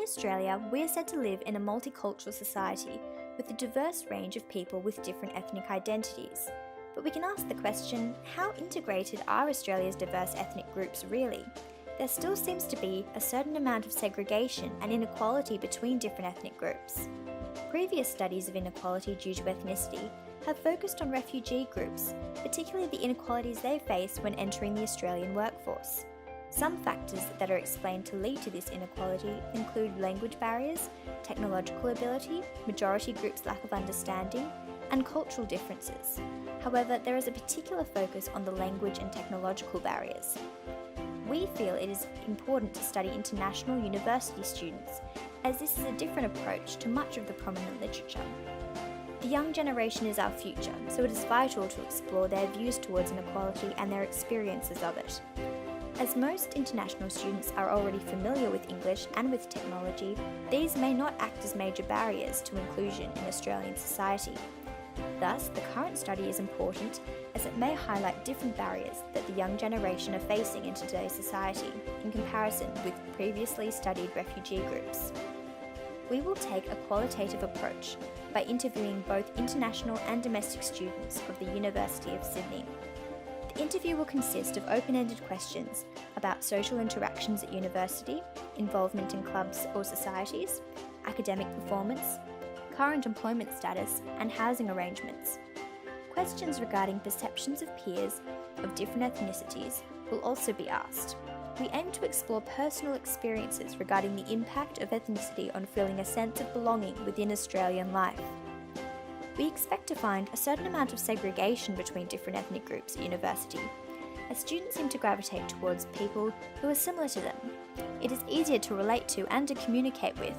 Australia, we are said to live in a multicultural society with a diverse range of people with different ethnic identities. But we can ask the question, how integrated are Australia's diverse ethnic groups really? There still seems to be a certain amount of segregation and inequality between different ethnic groups. Previous studies of inequality due to ethnicity have focused on refugee groups, particularly the inequalities they face when entering the Australian workforce. Some factors that are explained to lead to this inequality include language barriers, technological ability, majority groups' lack of understanding, and cultural differences. However, there is a particular focus on the language and technological barriers. We feel it is important to study international university students, as this is a different approach to much of the prominent literature. The young generation is our future, so it is vital to explore their views towards inequality and their experiences of it. As most international students are already familiar with English and with technology, these may not act as major barriers to inclusion in Australian society. Thus, the current study is important as it may highlight different barriers that the young generation are facing in today's society in comparison with previously studied refugee groups. We will take a qualitative approach by interviewing both international and domestic students of the University of Sydney. The interview will consist of open-ended questions about social interactions at university, involvement in clubs or societies, academic performance, current employment status, and housing arrangements. Questions regarding perceptions of peers of different ethnicities will also be asked. We aim to explore personal experiences regarding the impact of ethnicity on feeling a sense of belonging within Australian life. We expect to find a certain amount of segregation between different ethnic groups at university, as students seem to gravitate towards people who are similar to them. It is easier to relate to and to communicate with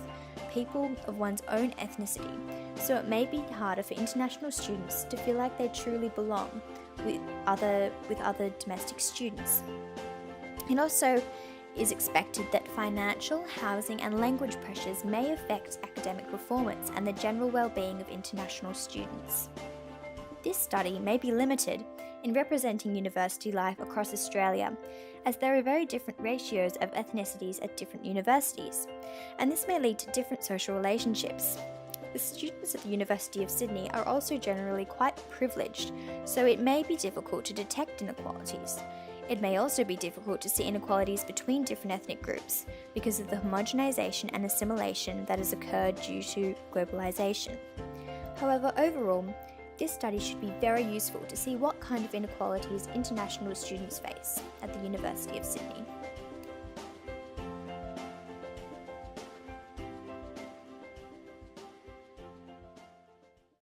people of one's own ethnicity, so it may be harder for international students to feel like they truly belong with other domestic students. It also is expected that financial, housing and language pressures may affect academic performance and the general well-being of international students. This study may be limited in representing university life across Australia, as there are very different ratios of ethnicities at different universities, and this may lead to different social relationships. The students at the University of Sydney are also generally quite privileged, so it may be difficult to detect inequalities. It may also be difficult to see inequalities between different ethnic groups because of the homogenisation and assimilation that has occurred due to globalisation. However, overall, this study should be very useful to see what kind of inequalities international students face at the University of Sydney.